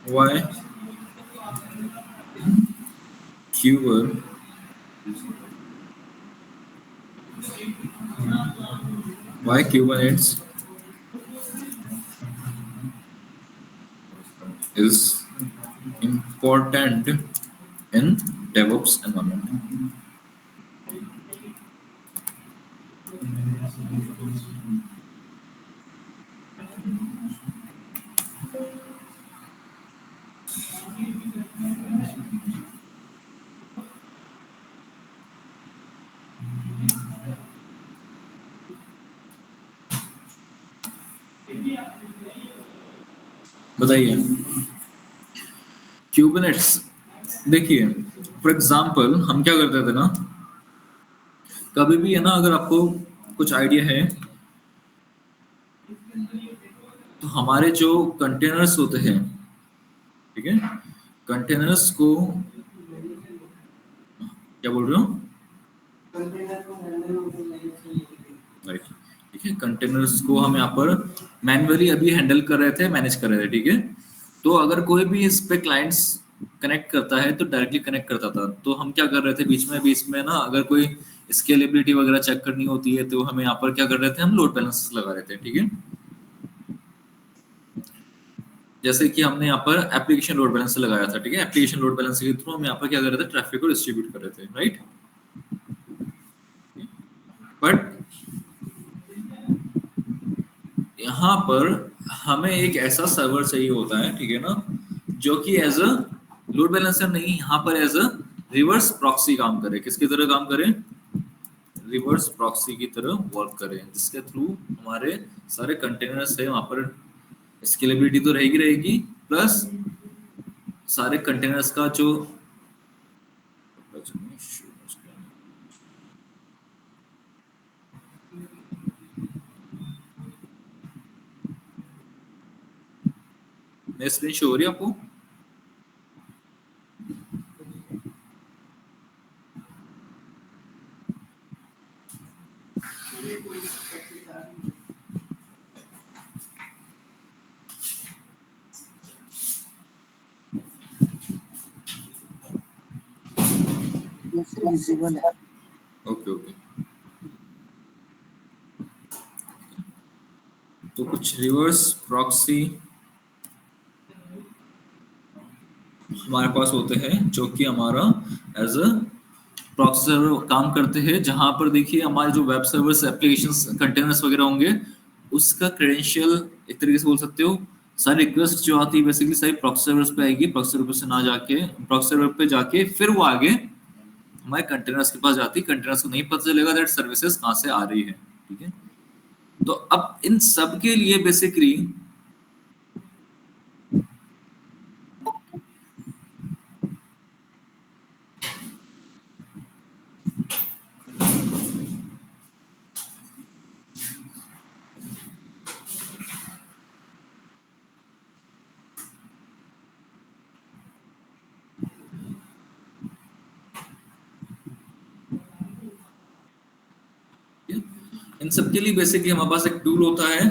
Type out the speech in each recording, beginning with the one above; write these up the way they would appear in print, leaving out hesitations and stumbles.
Why Q1 why Kubernetes is important in DevOps environment? बताइए। Kubernetes, देखिए for example हम क्या करते थे ना, कभी भी है ना, अगर आपको कुछ आइडिया है तो हमारे जो कंटेनर्स होते हैं, ठीक है, कंटेनर्स को क्या बोल रहे हो, राइट, ठीक है, कंटेनर्स को हम यहाँ पर मैन्युअली अभी हैंडल कर रहे थे, मैनेज कर रहे थे, ठीक है। तो अगर कोई भी इस पे क्लाइंट्स कनेक्ट करता है तो डायरेक्टली कनेक्ट करता था, तो हम क्या कर रहे थे बीच में ना, अगर कोई स्केलेबिलिटी वगैरह चेक करनी होती है तो हम यहाँ पर क्या कर रहे थे, हम लोड बैलेंसेस लगा रहे थे, ठीक है। जैसे कि हमने यहाँ पर एप्लीकेशन लोड बैलेंस लगाया था, ठीक है, एप्लीकेशन लोड बैलेंस के थ्रू हम यहाँ पर क्या कर रहे थे, ट्रैफिक को डिस्ट्रीब्यूट कर रहे थे, राइट। बट यहाँ पर हमें एक ऐसा सर्वर चाहिए होता है, ठीक है ना, जो कि एज अ लोड बैलेंसर नहीं, यहाँ पर एज अ रिवर्स प्रॉक्सी काम करे। किसकी तरह काम करे, रिवर्स प्रॉक्सी की तरह वर्क करे, जिसके थ्रू हमारे सारे कंटेनर्स है वहां पर स्केलेबिलिटी तो रहेगी रहेगी, प्लस सारे कंटेनर्स का जो स्क्रीन शो हो रही है आपको। विजिबल है। ओके ओके, तो कुछ रिवर्स प्रॉक्सी हमारे पास होते हैं जो कि हमारा एज अ प्रॉक्सी सर्वर काम करते हैं, जहां पर देखिए हमारे जो वेब सर्वर्स एप्लीकेशंस कंटेनर्स वगैरह होंगे, उसका क्रेडेंशियल एक तरीके से बोल सकते हो, सारी रिक्वेस्ट जो आती है बेसिकली सारी प्रॉक्सी सर्वर्स पे आएगी, प्रॉक्सी सर्वर से ना जाके प्रॉक्सी सर्वर पे जाके फिर वो आगे हमारे कंटेनर्स के पास जाती है। कंटेनर्स को नहीं पता चलेगा दैट सर्विसेज कहाँ से आ रही है, ठीक है। तो अब इन सब के लिए बेसिकली इन सब के लिए बेसिकली हमारे पास एक टूल होता है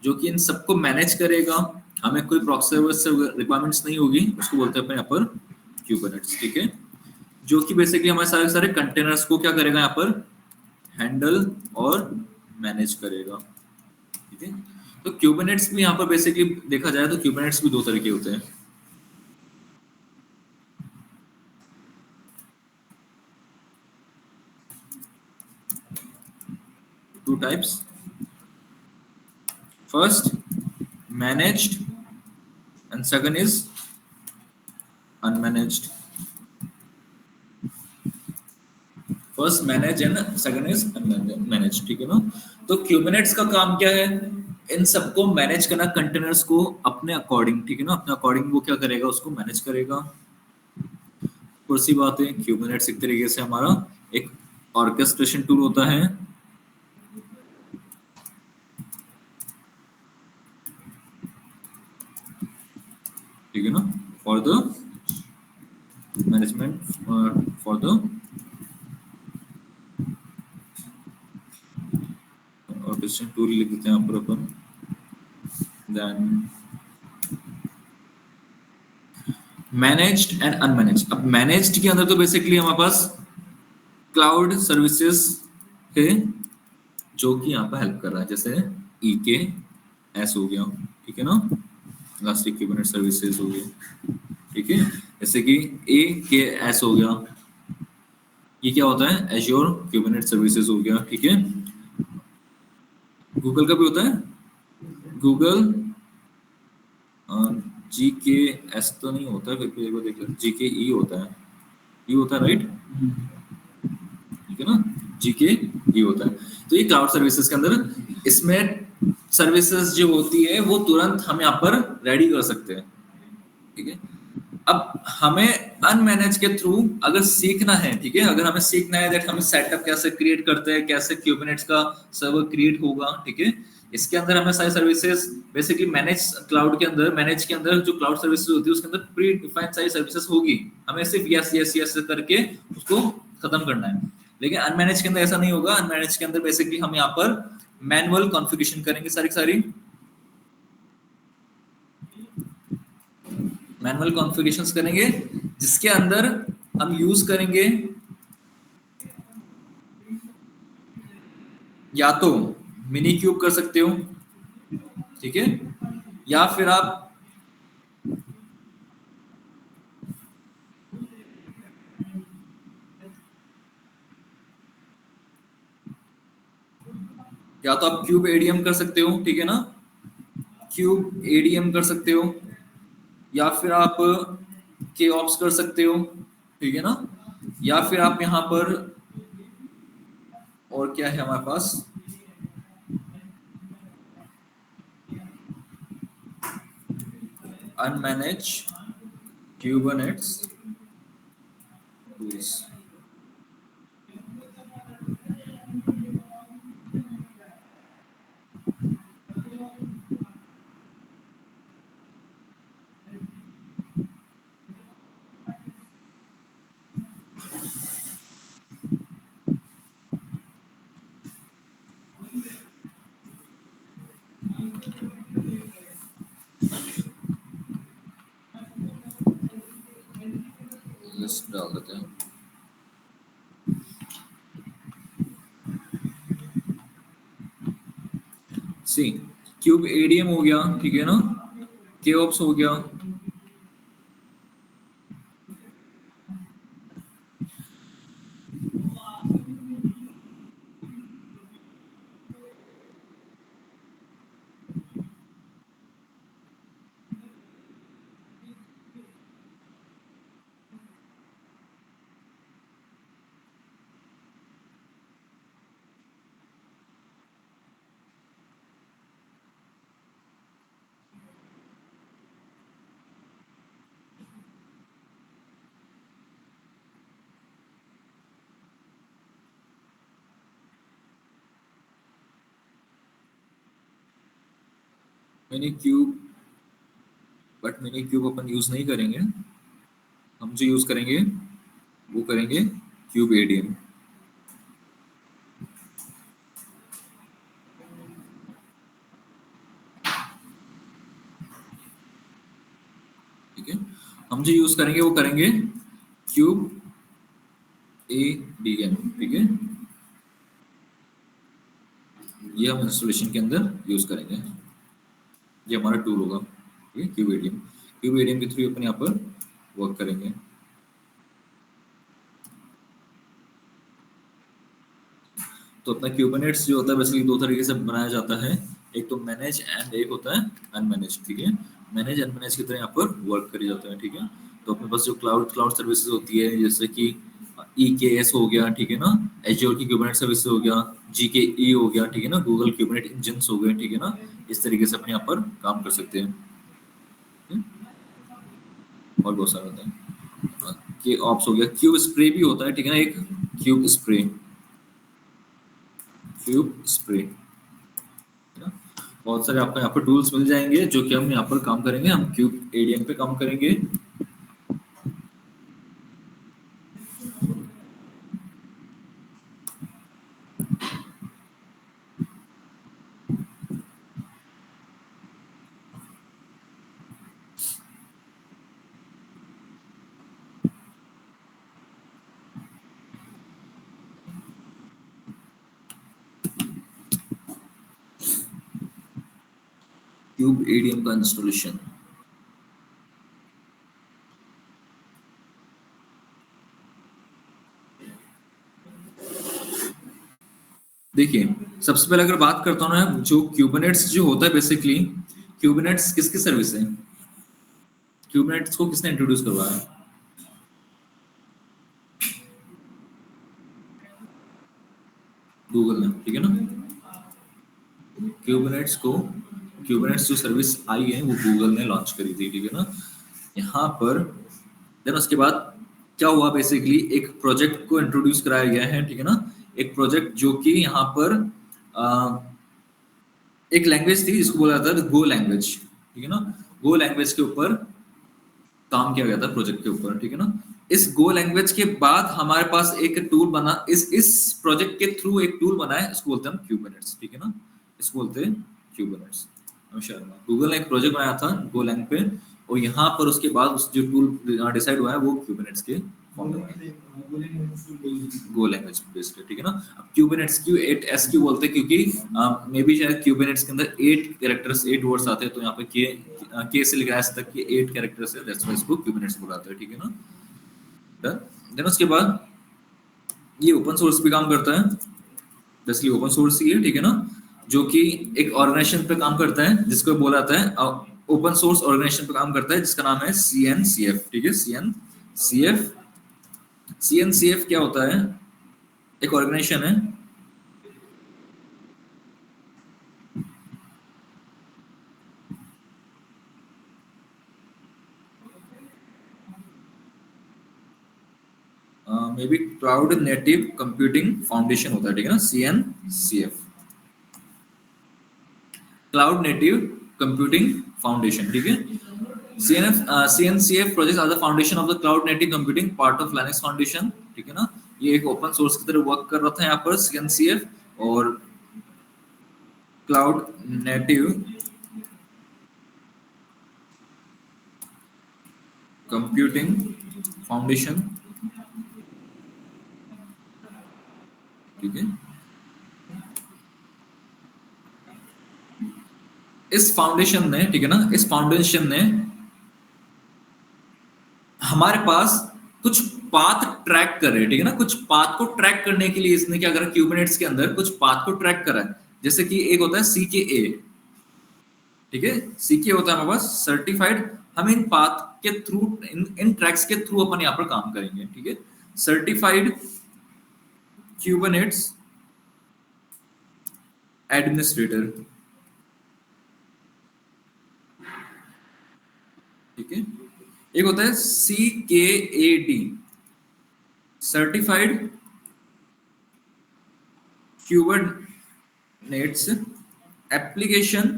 जो कि इन सबको मैनेज करेगा। हमें कोई प्रॉक्सी सर्वर से रिक्वायरमेंट्स नहीं होगी, उसको बोलते हैं अपने यहाँ पर क्यूबरनेट्स, ठीक है, जो कि बेसिकली हमारे सारे सारे कंटेनर्स को क्या करेगा, यहाँ पर हैंडल और मैनेज करेगा, ठीक है। तो क्यूबरनेट्स भी यहाँ पर बेसिकली देखा जाए तो क्यूबरनेट्स भी दो तरह के होते हैं। Two types, first managed and second is unmanaged. First manage and second is manage, ठीक है ना। तो क्यूबनेट्स का काम क्या है, इन सबको मैनेज करना, कंटेनर्स को अपने अकॉर्डिंग, ठीक है ना, अपने अकॉर्डिंग वो क्या करेगा, उसको मैनेज करेगा। और सी बात है, क्यूबनेट्स एक तरीके से हमारा एक ऑर्केस्ट्रेशन टूल होता है, ठीक है ना, for the management, for the orchestration tool लिख देते हैं यहाँ पर अपन। Then managed and unmanaged. अब मैनेज्ड के अंदर तो बेसिकली हमारे पास क्लाउड सर्विसेज है जो कि यहाँ पर हेल्प कर रहा है, जैसे ई के एस हो गया, ठीक है ना, इलास्टिक क्यूबरनेट सर्विसेज हो गया, ठीक है। जैसे कि ए के एस हो गया, ये क्या होता है, एज्योर क्यूबरनेट सर्विसेज हो गया, ठीक है। गूगल का भी होता है, गूगल जी के एस तो नहीं होता है, फिर एक बार देख जी के ई होता है, ई होता है राइट, ठीक है ना, जी के ई होता है। तो ये क्लाउड सर्विसेज के अंदर इसमें सर्विसेज जो होती है वो तुरंत हम यहाँ पर रेडी कर सकते हैं, ठीक है। अब हमें अनमैनेज के थ्रू अगर सीखना है, ठीक है, अगर हमें सीखना है दैट हमें सेटअप कैसे क्रिएट करते हैं, कैसे क्यूबरनेट्स का सर्वर क्रिएट होगा, ठीक है, इसके अंदर हमें सारी सर्विसेज बेसिकली मैनेज क्लाउड के अंदर, मैनेज के अंदर जो क्लाउड सर्विसेज होती है उसके अंदर प्री डिफाइंड सारी सर्विसेज होगी, हमें सिर्फ यस यस यस करके उसको खत्म करना है। लेकिन अनमैनेज के अंदर ऐसा नहीं होगा, अनमैनेज के अंदर बेसिकली हम यहाँ पर मैनुअल कॉन्फ़िगरेशन करेंगे, सारी सारी मैनुअल कॉन्फ़िगरेशंस करेंगे, जिसके अंदर हम यूज करेंगे या तो मिनी क्यूब कर सकते हो, ठीक है, या फिर आप या तो आप क्यूब एडीएम कर सकते हो, ठीक है ना, क्यूब एडीएम कर सकते हो, या फिर आप के ऑप्स कर सकते हो, ठीक है ना, या फिर आप यहाँ पर और क्या है हमारे पास, अनमैनेज क्यूबरनेट्स टूल्स, लिस्ट डाल देते हैं। सी क्यूब एडीएम हो गया, ठीक है ना, केओप्स हो गया, mini cube, but mini cube upon use नहीं करेंगे, हम जो यूज करेंगे वो करेंगे क्यूब एडीएम, ठीक है। हम जो यूज करेंगे वो करेंगे क्यूब एडीएम, ठीक है, ये हम इंस्टॉलेशन के अंदर यूज करेंगे, ये हमारा टूल होगा, ठीक है, क्यूब एडीएम, क्यूब एडीएम के थ्रू अपन यहाँ पर वर्क करेंगे। तो अपना क्यूबरनेट्स जो होता है बेसिकली दो तरीके से बनाया जाता है, एक तो मैनेज एंड एक होता है अनमैनेज, ठीक है। मैनेज अनमैनेज की तरह यहाँ पर वर्क करी जाता है, ठीक है। तो अपने पास जो क्लाउड क्लाउड सर्विसेज होती है जैसे कि ई के एस हो गया, ठीक है ना, एज्योर की क्यूबरनेट सर्विस हो गया, जी के ई हो गया, ठीक है ना, गूगल क्यूबरनेट इंजन हो गए, ठीक है ना, इस तरीके से अपने यहाँ पर काम कर सकते हैं, ठीक है? और बहुत सारा होता है, के ऑप्स हो गया, क्यूब स्प्रे भी होता है, ठीक है ना, एक क्यूब स्प्रे, क्यूब स्प्रे, बहुत सारे आपको यहाँ पर टूल्स मिल जाएंगे जो कि हम यहाँ पर काम करेंगे, हम क्यूब एडीएम पे काम करेंगे। क्यूब एडीएम का इंस्टॉलेशन। देखिए, सबसे पहले अगर बात करता हूँ ना, जो क्यूबनेट्स जो होता है बेसिकली, क्यूबनेट्स किसकी सर्विस है? क्यूबनेट्स को किसने इंट्रोड्यूस करवाया? गूगल ने, ठीक है ना। क्यूबनेट्स को, क्यूबनेट्स जो सर्विस आई है वो गूगल ने लॉन्च करी थी, ठीक है ना। यहाँ पर देन उसके बाद क्या हुआ, बेसिकली एक प्रोजेक्ट को इंट्रोड्यूस कराया गया है, ठीक है ना। एक प्रोजेक्ट जो कि यहाँ पर एक लैंग्वेज थी जिसको बोला जाता है गो लैंग्वेज, ठीक है ना। गो लैंग्वेज के ऊपर काम किया गया था प्रोजेक्ट के ऊपर, ठीक है ना। इस गो लैंग्वेज के बाद हमारे पास एक टूल बना, इस प्रोजेक्ट के थ्रू एक टूल बना है, इसको बोलते हैं हम क्यूबनेट्स, ठीक है ना। इसको बोलते हैं क्यूबनेट्स। गूगल ने एक प्रोजेक्ट बनाया था गोलैंग पे, और यहाँ पर उसके बाद उस जो टूल डिसाइड हुआ है वो क्यूबनेट्स के फॉर्म में गो लैंग्वेज बेस्ड है, ठीक है ना। अब क्यूबनेट्स क्यों 8 SQ बोलते हैं, क्योंकि मे बी शायद क्यूबनेट्स के अंदर 8 कैरेक्टर्स 8 वर्ड्स आते हैं, तो यहाँ पे के से लिखा है ऐसे तक कि 8 कैरेक्टर्स है, दैट्स व्हाई इसको क्यूबनेट्स बुलाते हैं, ठीक है ना। देन उसके बाद ये ओपन सोर्स पे काम करता है, बेसिकली ओपन सोर्स ही है, ठीक है ना। जो कि एक ऑर्गेनाइजेशन पे काम करता है जिसको बोला जाता है ओपन सोर्स ऑर्गेनाइजेशन पे काम करता है जिसका नाम है CNCF, ठीक है। CNCF, CNCF क्या होता है? एक ऑर्गेनाइजेशन है may be cloud native computing foundation होता है, ठीक है ना। CNCF, cloud native computing foundation, ठीक है। CNCF projects are the foundation of the cloud native computing part of Linux Foundation, ठीक है ना। ये एक ओपन सोर्स की तरह वर्क कर रहा था यहाँ पर CNCF, और क्लाउड नेटिव कंप्यूटिंग फाउंडेशन, ठीक है। इस फाउंडेशन ने, ठीक है ना, इस फाउंडेशन ने हमारे पास कुछ पाथ ट्रैक कर रहे हैं, ठीक है ना। कुछ पाथ को ट्रैक करने के लिए इसने क्या करा, क्यूबनेट्स के अंदर कुछ पाथ को ट्रैक करा है। जैसे कि एक होता है CKA, ठीक है। CKA होता है हमारे पास सर्टिफाइड, हम इन पाथ के थ्रू, इन ट्रैक्स के थ्रू अपन यहाँ पर काम करेंगे, ठीक है। सर्टिफाइड क्यूबनेट्स एडमिनिस्ट्रेटर, ठीक है। एक होता है CKAD, certified Kubernetes application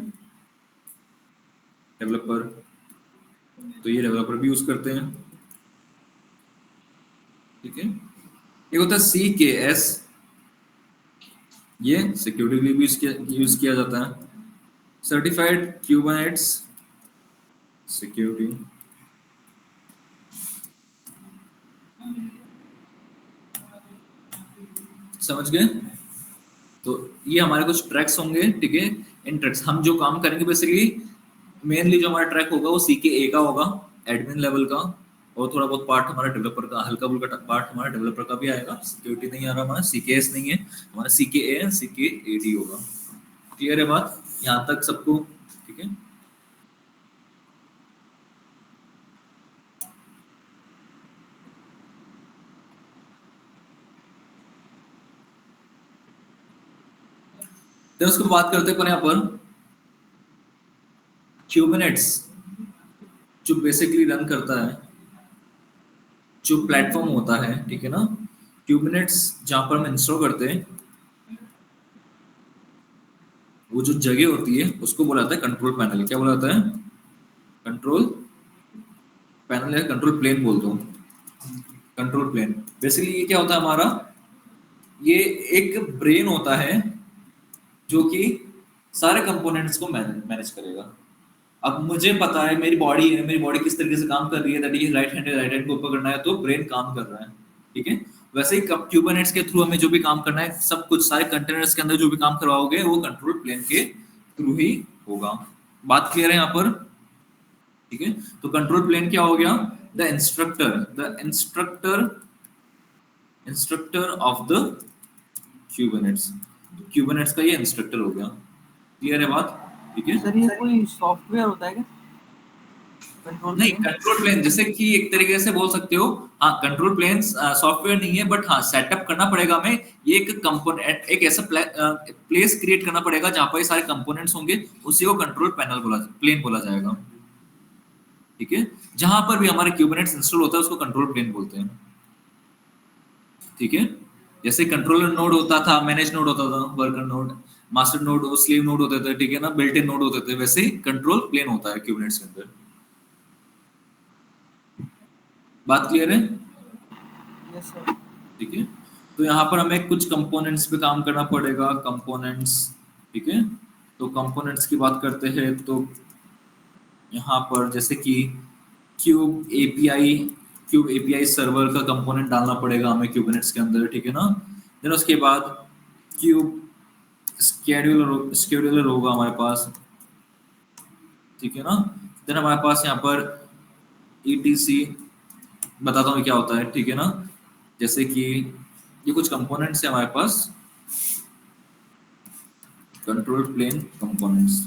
developer, तो ये डेवलपर भी यूज करते हैं, ठीक है। एक होता है CKS, ये सिक्योरिटी के लिए भी यूज किया जाता है, सर्टिफाइड क्यूबनेट्स सिक्योरिटी। समझ गए? तो ये हमारे कुछ ट्रैक्स होंगे, ठीक है। इन ट्रैक्स हम जो काम करेंगे बेसिकली, मेनली जो हमारा ट्रैक होगा वो CKA का होगा, एडमिन लेवल का, और थोड़ा बहुत पार्ट हमारा डेवलपर का, हल्का फुल्का पार्ट हमारा डेवलपर का भी आएगा। सिक्योरिटी नहीं आ रहा हमारा, CKS नहीं है हमारा, CKA है, CKAD होगा। क्लियर है बात यहाँ तक सबको? ठीक है। तो उसको बात करते हैं यहाँ पर क्यूबनेट्स जो बेसिकली रन करता है, जो प्लेटफॉर्म होता है, ठीक है ना। क्यूबनेट्स जहां पर हम इंस्टॉल करते हैं, वो जो जगह होती है उसको बोला जाता है कंट्रोल पैनल। क्या बोला जाता है? कंट्रोल पैनल या कंट्रोल प्लेन बोल दो। कंट्रोल प्लेन बेसिकली ये क्या होता है हमारा, ये एक ब्रेन होता है जो कि सारे कंपोनेंट्स को मैनेज करेगा। अब मुझे पता है मेरी बॉडी है, मेरी बॉडी किस तरीके से काम कर रही है, दैट इज राइट हैंड है, राइट हैंड को ऊपर करना है तो ब्रेन काम कर रहा है, ठीक है। वैसे ही क्यूबनेट्स के थ्रू हमें जो भी काम करना है, सब कुछ सारे कंटेनर्स के अंदर जो भी काम करवाओगे वो कंट्रोल प्लेन के थ्रू ही होगा। बात क्लियर है यहाँ पर? ठीक है, तो कंट्रोल प्लेन क्या हो गया? The instructor of the Kubernetes, Kubernetes का ये इंस्ट्रक्टर हो गया। क्लियर है बात? ठीक है सर ये कोई सॉफ्टवेयर होता है क्या कंट्रोल नहीं, प्लेन? कंट्रोल प्लेन जैसे कि एक तरीके से बोल सकते हो, हाँ कंट्रोल प्लेन सॉफ्टवेयर नहीं है, बट हाँ सेटअप करना पड़ेगा हमें। ये एक कंपोनेंट, एक ऐसा प्लेस क्रिएट करना पड़ेगा जहां पर ये सारे कंपोनेंट्स होंगे, उसी को कंट्रोल पैनल बोला, प्लेन बोला जाएगा। ठीक है, जहां पर भी हमारे क्यूबनेट्स इंस्टॉल होता है उसको कंट्रोल प्लेन बोलते हैं। ठीक है, जैसे कंट्रोलर नोड होता था, मैनेज नोड होता था, वर्कर नोड, मास्टर नोड और स्लीव नोड होते थे, ठीक है ना, बिल्ट इन नोड होते थे, वैसे ही कंट्रोल प्लेन होता है क्यूबनेट्स के अंदर। बात क्लियर है? Yes sir. ठीक है, तो यहाँ पर हमें कुछ कंपोनेंट्स पे काम करना पड़ेगा, कंपोनेंट्स। ठीक है, तो कंपोनेंट्स की बात करते हैं तो यहाँ पर जैसे कि क्यूब एपीआई सर्वर का कंपोनेंट डालना पड़ेगा हमें क्यूबनेट्स के अंदर, ठीक है ना। देन उसके बाद क्यूब स्केड्यूलर होगा हमारे पास, ठीक है ना। देन हमारे पास यहाँ पर ईटीसी, बताता हूँ क्या होता है, ठीक है ना। जैसे कि ये कुछ कंपोनेंट्स है हमारे पास, कंट्रोल प्लेन कंपोनेंट्स,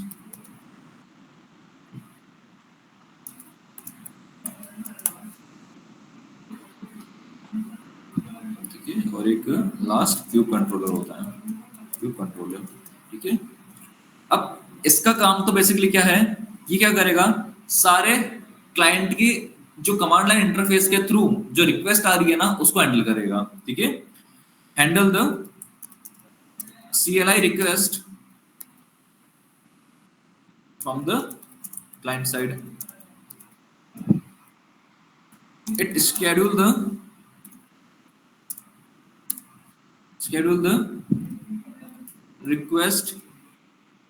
ठीक है, और एक लास्ट क्यूब कंट्रोलर होता है, क्यूब कंट्रोलर। ठीक है, अब इसका काम तो बेसिकली क्या है, ये क्या करेगा, सारे क्लाइंट की जो कमांड लाइन इंटरफेस के थ्रू जो रिक्वेस्ट आ रही है ना उसको हैंडल करेगा। ठीक है, handle the CLI request from the client side. It schedule the request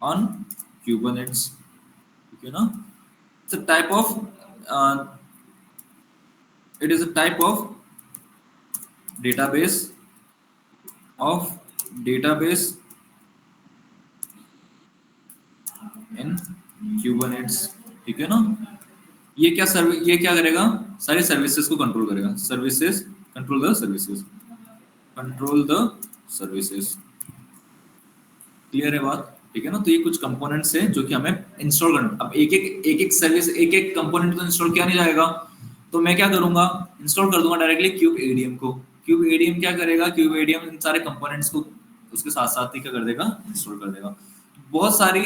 on Kubernetes. Okay, ना? It's a type of uh, it is a type of database database in Kubernetes. ठीक है ना। ये क्या करेगा, सारी सर्विसेज को कंट्रोल करेगा, services control the services, control the services. Clear है बात? ठीक है ना, तो ये कुछ कंपोनेंट्स हैं जो कि हमें इंस्टॉल करना। अब एक एक सर्विस, एक एक कंपोनेंट तो इंस्टॉल किया नहीं जाएगा, तो मैं क्या करूंगा, इंस्टॉल कर दूंगा डायरेक्टली क्यूब एडीएम को। क्यूब एडीएम क्या करेगा, क्यूब एडीएम इन सारे कंपोनेंट्स को उसके साथ साथ ही क्या कर देगा, इंस्टॉल कर देगा। बहुत सारी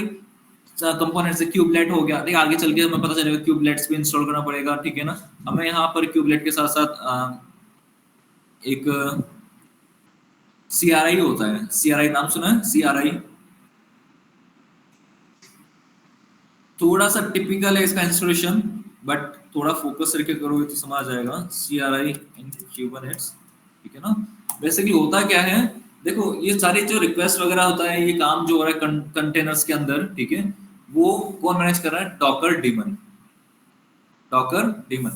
कंपोनेंट्स है, क्यूबलेट हो गया, देखिए आगे चल के हमें पता चलेगा क्यूबलेट्स भी इंस्टॉल करना पड़ेगा। ठीक है ना, हमें यहाँ पर क्यूबलेट के साथ साथ एक CRI होता है, CRI नाम सुना है, CRI थोड़ा सा टिपिकल है इसका इंस्टॉलेशन, बट थोड़ा फोकस करके करोगे तो समझ आ जाएगा। CRI इन क्यूबनेट्स, ठीक है ना। बेसिकली होता क्या है, देखो ये सारे जो रिक्वेस्ट वगैरह होता है, ये काम जो हो रहा है कंटेनर्स के अंदर, ठीक है, वो कौन मैनेज कर रहा है, डॉकर डेमन। डॉकर डेमन,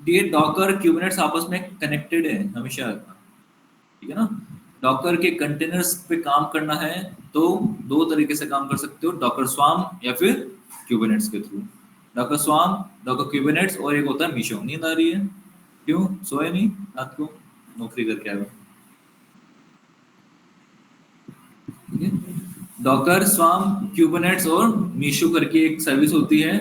ये डॉकर क्यूबनेट्स आपस में कनेक्टेड है हमेशा, ठीक है ना। डॉकर के कंटेनर्स पे काम करना है तो दो तरीके से काम कर सकते हो, डॉकर स्वार्म या फिर क्यूबनेट्स के through. Docker swarm, Docker Kubernetes, और एक होता है मीशो। नींद आ रही है? क्यों सोए नहीं रात को, नौकरी करके आए हो? डॉकर स्वार्म, क्यूबनेट्स और मीशो करके एक सर्विस होती है,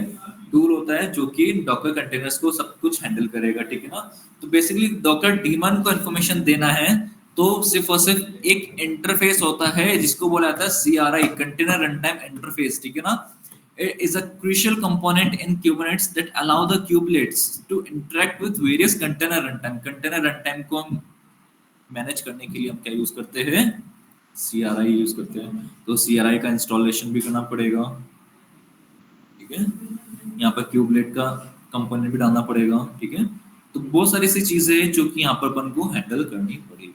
टूल होता है जो कि डॉकर कंटेनर्स को सब कुछ हैंडल करेगा। ठीक है ना, तो बेसिकली डॉकर डीमन को इन्फॉर्मेशन देना है तो सिर्फ और सिर्फ एक इंटरफेस होता है जिसको बोला जाता है CRI, कंटेनर रनटाइम इंटरफेस। ठीक है ना, it is a crucial component in Kubernetes that allow the kubelets to interact with various container runtime। container runtime को मैनेज करने के लिए हम क्या यूज करते हैं, CRI यूज करते हैं। तो CRI का इंस्टॉलेशन भी करना पड़ेगा, ठीक है। यहाँ पर क्यूबलेट का कंपोनेंट भी डालना पड़ेगा, ठीक है। तो बहुत सारी ऐसी चीजें हैं जो कि यहाँ पर अपन को हैंडल करनी पड़ेगी।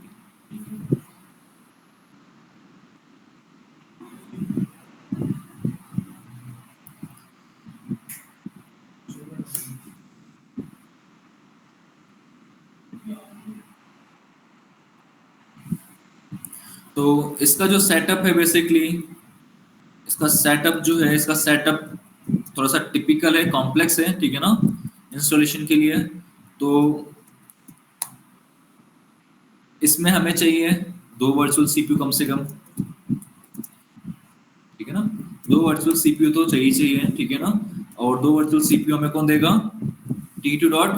तो इसका जो सेटअप है, बेसिकली इसका सेटअप जो है, इसका सेटअप थोड़ा सा टिपिकल है, कॉम्प्लेक्स है, ठीक है ना इंस्टॉलेशन के लिए। तो इसमें हमें चाहिए 2 वर्चुअल सीपीयू कम से कम, ठीक है ना। 2 वर्चुअल सीपीयू तो चाहिए, ठीक है ना। और 2 वर्चुअल सीपीयू हमें कौन देगा, T2 डॉट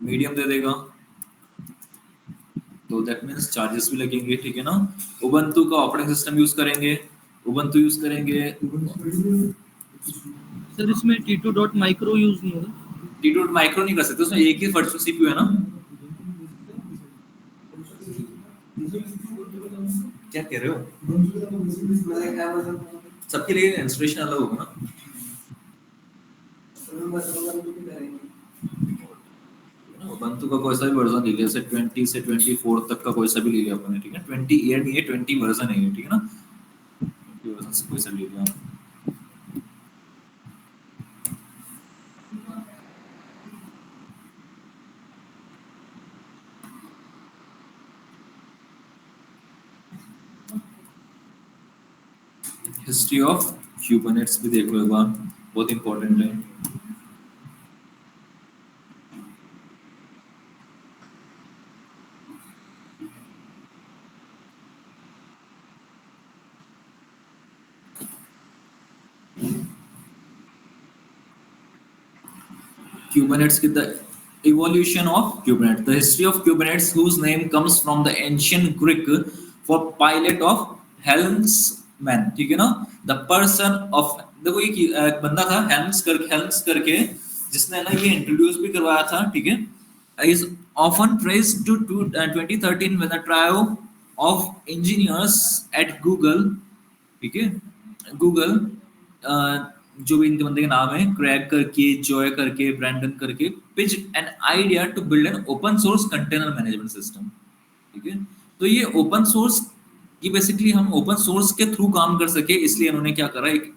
मीडियम दे देगा, तो दैट मींस चार्जेस भी लगेंगे, ठीक है ना। उबंटू का ऑपरेटिंग सिस्टम यूज करेंगे, उबंटू यूज करेंगे। सर इसमें T2 डॉट माइक्रो यूज नहीं होगा? T2 डॉट माइक्रो नहीं कर सकते, उसमें एक ही वर्चुअल सीपीयू है ना। क्या कह रहे हो, सबके लिए इंस्टॉलेशन अलग होगा ना। उबंटू का कोई सा भी वर्जन ले लिया, जैसे 20 से 24 तक का कोई सा भी ले लिया आपने, ठीक है। 20 ईयर नहीं है, 20 वर्जन है, ठीक है ना। 20 वर्जन से कोई सा ले लिया। हिस्ट्री ऑफ क्यूबनेट्स भी देख लो एक बार, बहुत इंपॉर्टेंट है। Kubernetes, the evolution of Kubernetes, the history of Kubernetes, whose name comes from the ancient Greek for pilot of helmsman, ठीक है ना। The person of, देखो एक बंदा था हेल्म्स करके, जिसने ना ये इंट्रोड्यूस भी करवाया था, ठीक है। is often traced to 2013 when a trio of engineers at Google, ठीक है, गूगल, जो भी इनके बंदे के नाम है, क्रैग करके, जॉय करके, ब्रैंडन करके, pitch an idea to build an open source container management system, ठीक है। तो ये ओपन सोर्स, ये बेसिकली हम ओपन सोर्स के थ्रू काम कर सके, इसलिए इन्होंने क्या करा, एक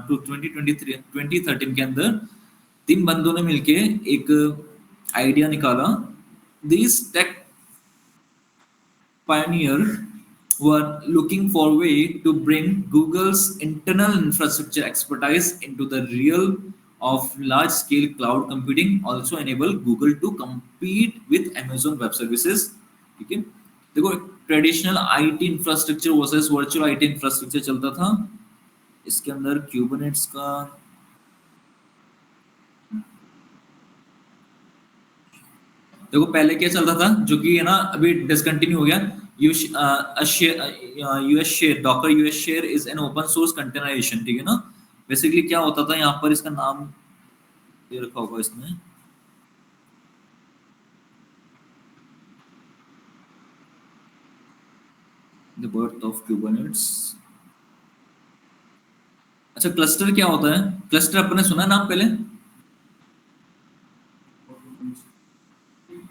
2013 के अंदर 3 बंदों ने मिलके एक आइडिया निकाला। This tech pioneer were looking for a way to bring Google's internal infrastructure expertise into the realm of large-scale cloud computing, also enable Google to compete with Amazon Web Services, ठीक है। देखो traditional IT infrastructure versus virtual IT infrastructure चलता था, इसके अंदर क्यूबरनेट्स का देखो पहले क्या चलता था, जो कि है ना अभी डिसकंटिन्यू हो गया। US share, Docker US share is an open source containerisation, ठीक है ना। बेसिकली क्या होता था, यहाँ पर इसका नाम ये रखा होगा इसमें, द बर्थ ऑफ क्यूबरनेट्स। अच्छा क्लस्टर क्या होता है, क्लस्टर अपने सुना है नाम पहले,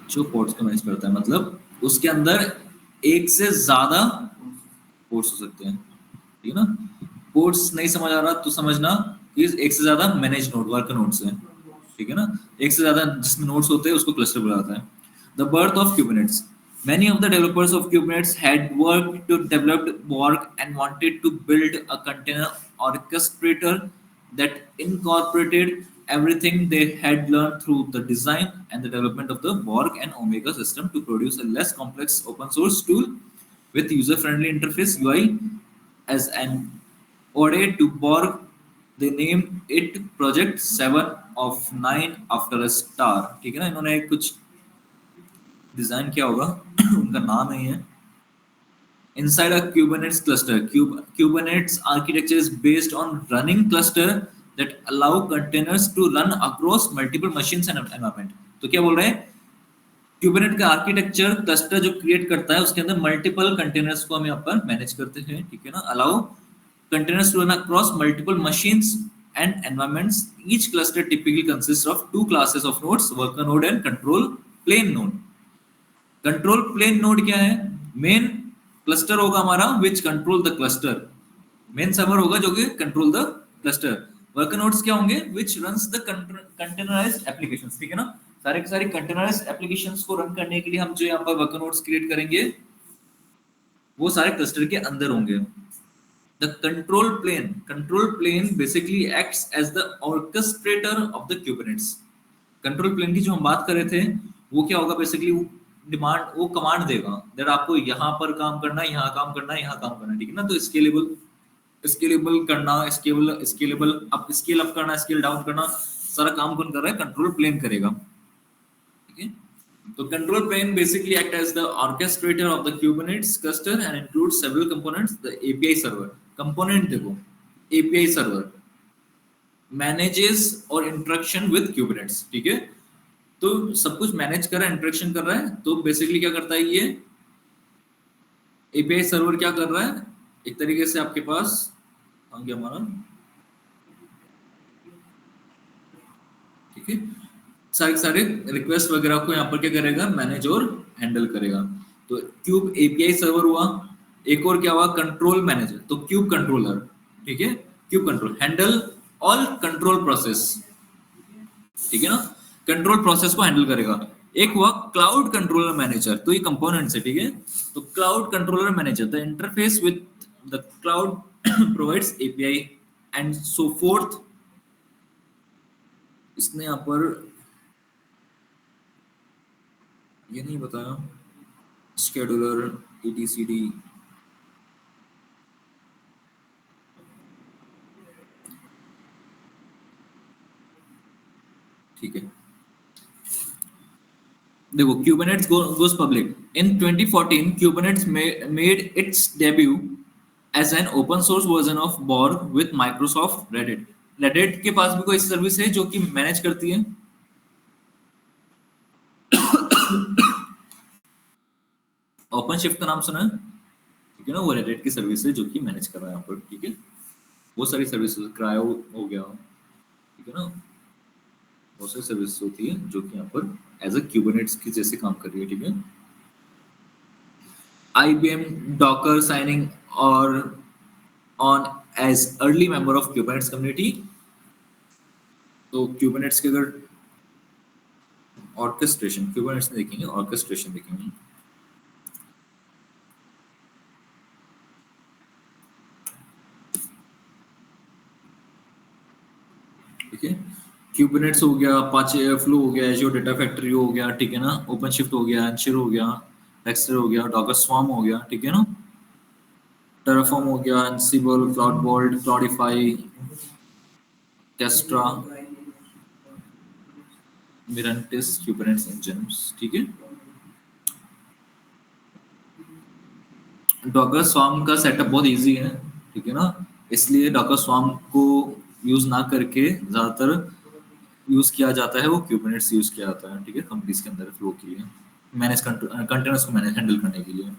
जो पोर्ट्स को मैनेज करता है, मतलब उसके अंदर एक से ज्यादा पोर्ट्स हो सकते हैं, ठीक है ना। पोर्ट्स नहीं समझ आ रहा तो समझना, ये एक से ज्यादा मैनेज नोड, वर्क नोड्स हैं, ठीक है ना। एक से ज्यादा जिसमें नोड्स होते हैं उसको क्लस्टर बोला जाता है। The birth of Kubernetes, many of the developers of Kubernetes had worked to develop Borg and wanted to build a container orchestrator that incorporated everything they had learned through the design and the development of the Borg and Omega system to produce a less complex open source tool with user-friendly interface UI. As an ode to Borg, they named it Project 7 of 9 after a star, ठीक है ना। इन्होंने कुछ design किया होगा उनका नाम है ये। Inside a Kubernetes cluster, Kubernetes architecture is based on running cluster that allow containers to run across multiple machines and environment. तो क्या बोल रहे हैं, Kubernetes का आर्किटेक्चर क्लस्टर जो क्रिएट करता है, उसके अंदर मल्टीपल कंटेनर्स को हम यहाँ पर मैनेज करते हैं, ठीक है ना। Allow containers to run across multiple machines and environments. Each cluster typically consist of 2 classes of nodes, worker node and control plane node. Control plane node क्या है, मेन क्लस्टर होगा हमारा which control the cluster, main server होगा जो कि control the cluster. Worker nodes क्या होंगे, which runs the containerised applications, ठीक है ना। सारे के सारे कंटेनराइज्ड एप्लीकेशंस को रन करने के लिए हम जो यहाँ पर वर्कर नोड्स क्रिएट करेंगे, वो सारे क्लस्टर के अंदर होंगे। The control plane basically acts as the orchestrator of the Kubernetes. Control plane की जो हम बात कर रहे थे, वो क्या होगा बेसिकली, वो कमांड देगा दैट आपको यहाँ पर काम करना है, यहाँ काम करना है, यहाँ काम करना है, ठीक है ना। तो स्केलेबल करना, स्केलेबल अप, स्केल अप करना, स्केल डाउन करना, सारा काम कौन कर रहा है? कंट्रोल प्लेन करेगा, ठीक है। तो control plane basically act as the orchestrator of the Kubernetes cluster and includes several components. The API server component देखो, API server manages और interaction with Kubernetes, ठीक है। तो सब कुछ मैनेज कर रहा है, इंटरेक्शन कर रहा है। तो बेसिकली क्या करता है ये API सर्वर? क्या कर रहा है? एक तरीके से आपके पास आ गया हमारा, ठीक है, सारे रिक्वेस्ट वगैरह को यहाँ पर क्या करेगा? मैनेज और हैंडल करेगा। तो क्यूब एपीआई सर्वर हुआ। एक और क्या हुआ? Control manager. तो क्यूब कंट्रोलर, ठीक है, cube control handle all control process, ठीक है ना, कंट्रोल प्रोसेस को हैंडल करेगा। एक हुआ क्लाउड कंट्रोलर मैनेजर। तो ये कंपोनेंट्स है, ठीक है। तो cloud controller manager the interface with the cloud provides API and so fourth. इसने यहाँ पर ये नहीं बताया, शेड्यूलर etcd, ठीक है। देखो, Kubernetes goes public in 2014. Kubernetes made its debut as an open source version of Borg with Microsoft Redit. Redit के पास भी कोई सर्विस है जो कि मैनेज करती है? ओपन शिफ्ट का नाम सुना है, ठीक है ना। वो रेडिट की सर्विस है जो कि मैनेज कर रहा है यहाँ पर, ठीक है। वो सारी सर्विसेज, क्रायो हो गया, ठीक है ना, बहुत सारी सर्विसेज होती है जो कि यहाँ पर एज अ क्यूबरनेट्स की जैसे काम कर रही है, ठीक है। IBM Docker signing or on as early member of Kubernetes community। तो Kubernetes के अगर ऑर्केस्ट्रेशन, Kubernetes में देखेंगे, ऑर्केस्ट्रेशन देखेंगे, ठीक है। Kubernetes हो गया, Apache Airflow हो गया, Azure Data Factory हो गया, ठीक है ना, OpenShift हो गया, Ansible हो गया, Dexter हो गया, Docker Swarm हो गया, ठीक है ना, Terraform हो गया, Ansible, CloudVault, Cloudify, Kestra, Mirantis, Kubernetes Engines, ठीक है। डॉकर स्वार्म का सेटअप बहुत इजी है, ठीक है ना, इसलिए डॉकर स्वार्म को यूज ना करके ज्यादातर यूज किया जाता है वो क्यूबरनेट्स यूज किया जाता है, ठीक है, कंपनीज के अंदर फ्लो के लिए, मैनेज कंटेनर्स को मैनेज हैंडल करने के लिए।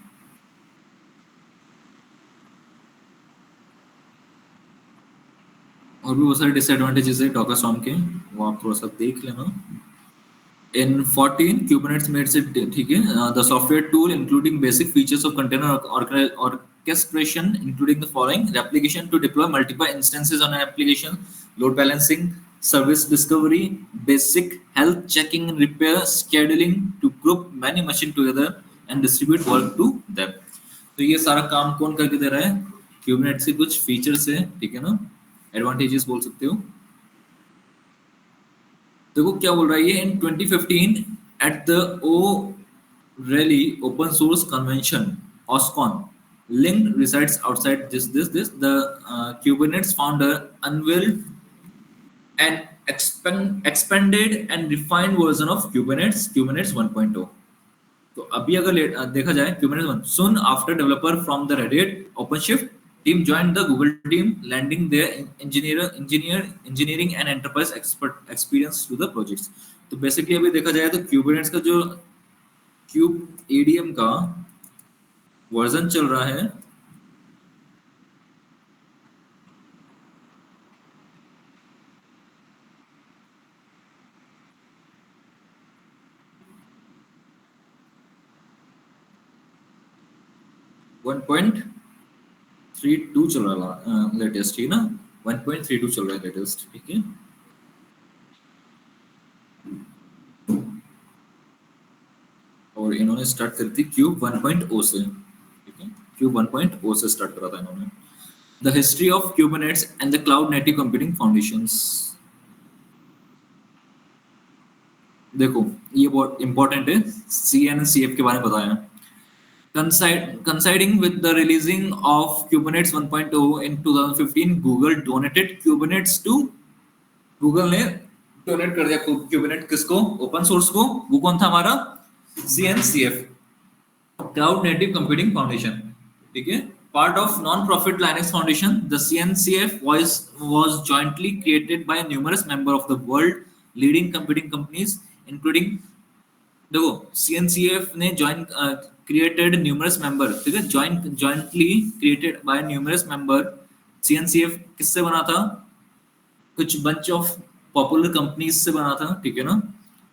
और भी बहुत सारे डिसएडवांटेजेस है डॉकर स्वार्म के, वो आप थोड़ा सा देख लेना। In 14, Kubernetes made it, ठीक है, the software tool including basic features of container orchestration, including the following: replication to deploy multiple instances on an application, load balancing, service discovery, basic health checking and repair, scheduling to group many machines together and distribute work to them। तो ये सारा काम कौन करके दे रहा है? Kubernetes के कुछ फीचर्स है, ठीक है ना, एडवांटेजेस बोल सकते हो। देखो क्या बोल रहा है ये, इन 2015 at the O'Reilly open source convention OSCON, linked resides outside this the Kubernetes founder unveiled an expanded and refined version of Kubernetes 1.0। तो अभी अगर देखा जाए Kubernetes 1, soon after developer from the Reddit OpenShift team joined the Google team, lending their engineering and enterprise experience to the projects। तो basically अभी देखा जाए तो Kubernetes का जो क्यूब ADM का वर्जन चल रहा है, वन पॉइंट 1.32 चल रहा है लेटेस्ट, ठीक ना, 1.32 चल रहा है लेटेस्ट, ठीक है। और इन्होंने स्टार्ट करी थी क्यूब 1.0 से, ठीक है, क्यूब 1.0 से स्टार्ट करा था इन्होंने। The history of Kubernetes and the cloud native computing foundations. देखो ये बहुत इंपॉर्टेंट है, CNCF के बारे में बताया। Coinciding with the releasing of Kubernetes 1.0 in 2015, Google ने डोनेट कर दिया Kubernetes किसको? ओपन सोर्स को। वो कौन था हमारा? CNCF, cloud native computing foundation, ठीक है। Part of non-profit Linux Foundation, the CNCF was jointly created by numerous members of the world leading computing companies, including, देखो CNCF ने created numerous member, ठीक है, jointly created by numerous member। CNCF किससे बना था? कुछ bunch of popular companies से बना था, ठीक है ना,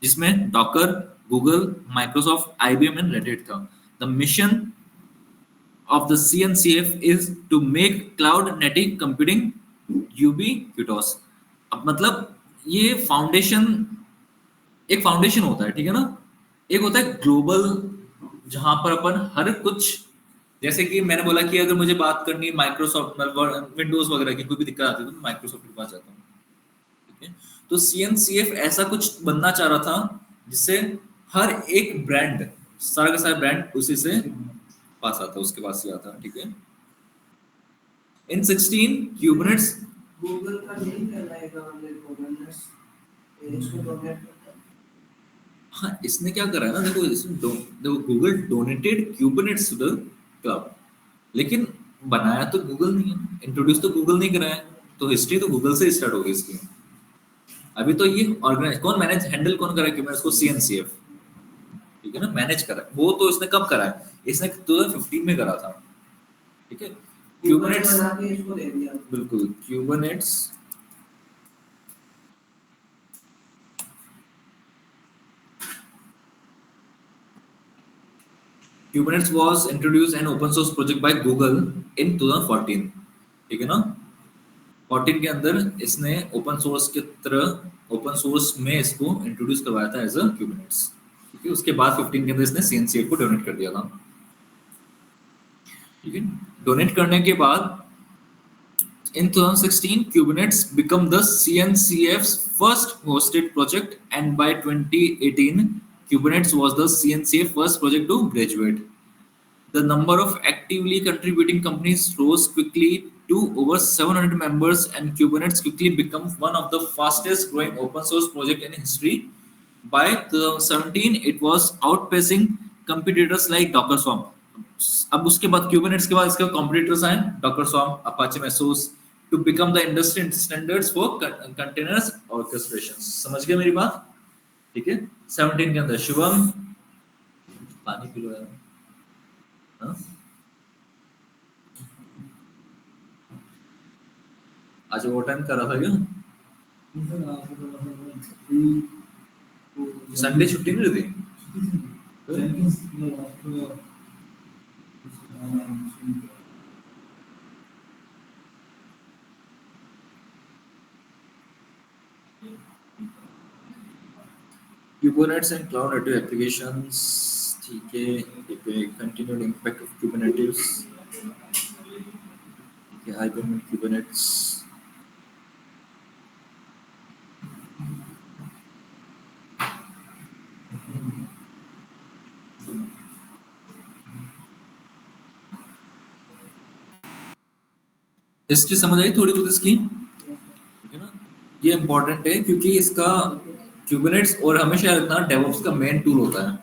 जिसमें Docker, Google, Microsoft, IBM and Red Hat था। The mission of the CNCF is to make cloud native computing ubiquitous। अब मतलब ये फाउंडेशन, एक फाउंडेशन होता है, ठीक है ना, एक होता है ग्लोबल, जहां पर अपन हर कुछ, जैसे कि मैंने बोला कि अगर मुझे बात करनी माइक्रोसॉफ्ट विंडोज वगैरह की कोई भी दिक्कत आती है तो मैं माइक्रोसॉफ्ट के पास जाता हूँ, ठीक है। तो CNCF ऐसा कुछ बनना चाह रहा था जिससे हर एक ब्रांड, सारा का सारा ब्रांड उसी से पास आता, उसके पास ही आता, ठीक है। इन 16 Kubernetes, गूगल का नहीं कहलाएगा मेरे को गवर्नेंस, इसको डोनेट करता है। हाँ इसने क्या करा है ना, देखो इसमें देखो Google donated Kubernetes to the cloud, लेकिन बनाया तो गूगल नहीं है, इंट्रोड्यूस तो गूगल नहीं कराया, तो हिस्ट्री तो गूगल से स्टार्ट हो गई इसकी। अभी तो ये ऑर्गेनाइज कौन, मैनेज हैंडल कौन करा Kubernetes को? CNCF, ठीक है ना, मैनेज करा। वो तो इसने कब करा है? इसने 2015 में करा था, ठीक है। Kubernetes बना के इसको दे दिया, बिल्कुल। Kubernetes was introduced an open source project by Google in 2014, ठीक है ना। 14 के अंदर इसने ओपन सोर्स के तरह ओपन सोर्स में इसको इंट्रोड्यूस करवाया था एज अ Kubernetes, ठीक है। उसके बाद 15 के अंदर इसने CNCF को डोनेट कर दिया था, ठीक है। डोनेट करने के बाद in 2016 Kubernetes became the CNCF's first hosted project, and by 2018 Kubernetes was the CNCF first project to graduate. The number of actively contributing companies rose quickly to over 700 members, and Kubernetes quickly became one of the fastest growing open source project in history. By 2017 it was outpacing competitors like Docker Swarm। अब उसके बाद Kubernetes के बाद इसके competitors आए, Docker Swarm, Apache Mesos, to become the industry standards for containers orchestration। समझ गए मेरी बात, ठीक है। 17 के अंदर शुभम पानी पी लो यार, हाँ? आज ओवर टाइम कर रहा था क्या? संडे छुट्टी नहीं रहती? Kubernetes and cloud native applications, ठीक है, ठीक है। Continued impact of Kubernetes, ठीक है। IBM and Kubernetes, हिस्ट्री समझ आई थोड़ी बहुत इसकी, ठीक है ना। ये इंपॉर्टेंट है क्योंकि इसका Kubernetes, और हमेशा याद रखना DevOps का मेन टूल होता है,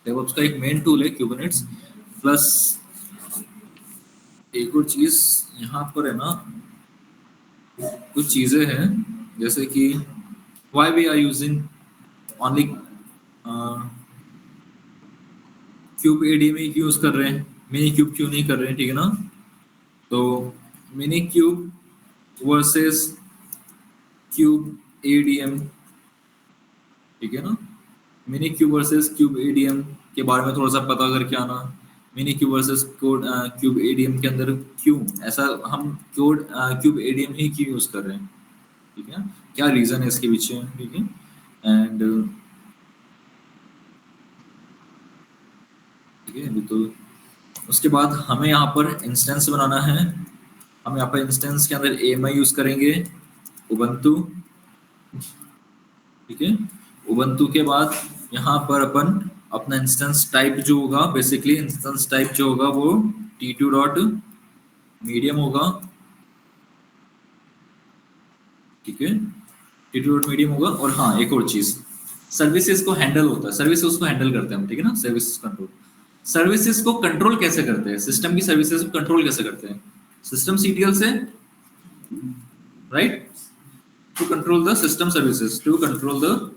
DevOps का एक मेन टूल है Kubernetes। प्लस एक और चीज यहाँ पर है ना, कुछ चीजें हैं जैसे कि why we are using only cube ADME क्यों यूज कर रहे हैं, मिनी क्यूब क्यों नहीं कर रहे हैं, ठीक है ना। तो mini cube versus cube ADM, ठीक है ना। Mini cube versus cube ADM के बारे में थोड़ा सा पता करके आना। Mini cube versus cube ADM के अंदर क्यों ऐसा हम क्यूब ADM ही क्यों यूज कर रहे हैं, ठीक है, क्या रीजन है इसके पीछे, ठीक है। एंड ठीक है, तो उसके बाद हमें यहाँ पर इंस्टेंस बनाना है, हम यहाँ पर इंस्टेंस के अंदर AMI यूज करेंगे, उबंटू, ठीक है। उबंटू के बाद यहाँ पर अपन अपना इंस्टेंस टाइप जो होगा, बेसिकली इंस्टेंस टाइप जो होगा वो T2 डॉट मीडियम होगा, ठीक है। T2 डॉट मीडियम होगा। और हाँ, एक और चीज, सर्विसेज को हैंडल होता है, सर्विसेज को हैंडल करते हैं हम, ठीक है ना। सर्विसेज कंट्रोल, सर्विसेज को कंट्रोल कैसे करते हैं, सिस्टम की सर्विसेज को कंट्रोल कैसे करते हैं, सिस्टम CTL से, right, to control the system services, to control the,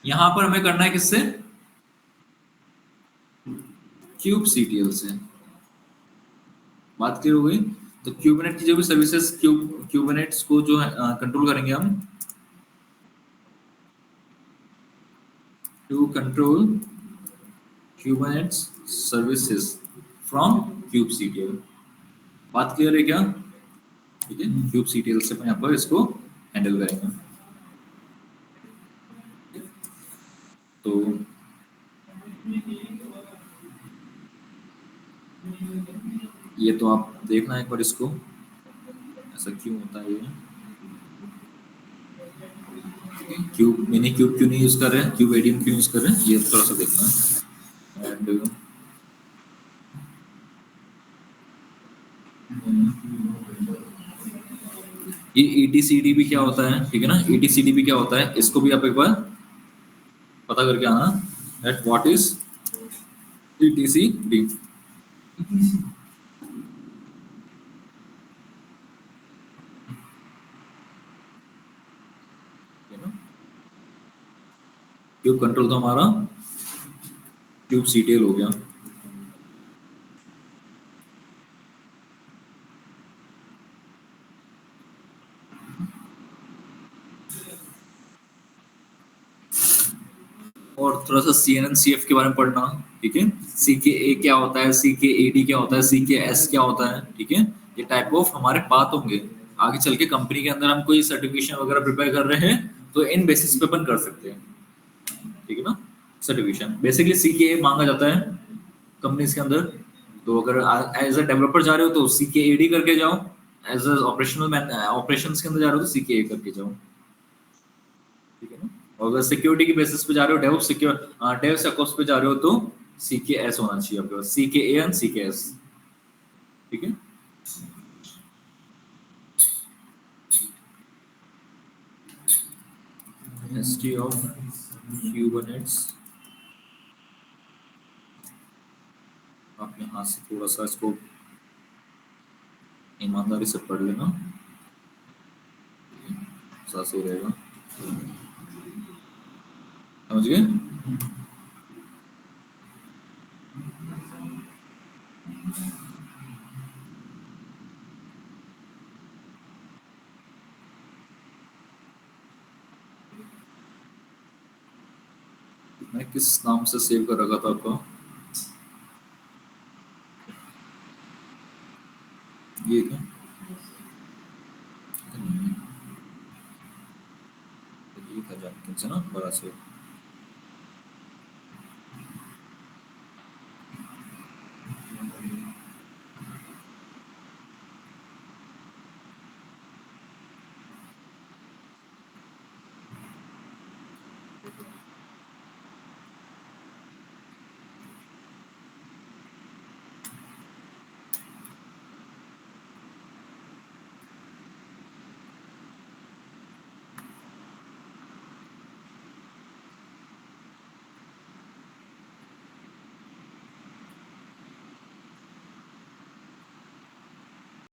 यहां पर हमें करना है किससे, क्यूब CTL से। बात क्लियर हो गई। तो क्यूबनेट की जो भी सर्विसेज, क्यूबनेट्स को जो है कंट्रोल करेंगे हम, to control Kubernetes services from kube CTL। बात क्लियर है क्या, ठीक है। क्यूब CTL से अपन यहाँ पर इसको हैंडल करेंगे। तो ये तो आप देखना एक बार इसको, ऐसा क्यों होता है ये, क्यूब मिनी क्यूब क्यों नहीं यूज कर रहे हैं, क्यूब ADM क्यों यूज कर रहे हैं, ये थोड़ा सा देखना है। एंड ये ETCDB क्या होता है, ठीक है ना। ETCDB क्या होता है, इसको भी आप एक बार पता करके आना, that what is ETCD। Cube control तो हमारा क्यूब CTL हो गया। और थोड़ा सा CNNCF के बारे में पढ़ना, ठीक है। CKA क्या होता है, CKAD क्या होता है, CKS क्या होता है, ठीक है। ये टाइप ऑफ हमारे पाथ होंगे। आगे चल के कंपनी के अंदर हम कोई सर्टिफिकेशन वगैरह प्रिपेयर कर रहे हैं तो इन बेसिस पे अपन कर सकते हैं, ठीक है ना। सर्टिफिकेशन बेसिकली CKA मांगा जाता है कंपनीज के अंदर। तो अगर एज अ डेवलपर जा रहे हो तो CKAD करके जाओ, एज अ ऑपरेशंस के अंदर जा रहे हो तो CKA करके जाओ, ठीक है ना। और अगर सिक्योरिटी की बेसिस पे जा रहे हो, डेव सेकऑप्स पे जा रहे हो तो CKS होना चाहिए आपके पास, CKA एंड CKS, ठीक है। हिस्ट्री ऑफ क्यूबनेट्स, आप यहाँ से थोड़ा सा इसको ईमानदारी से पढ़ लेना, साथ सही रहेगा, समझ गए। मैं किस नाम से सेव कर रखा था आपका, ये क्या, ये था जानकिन से ना, बड़ा से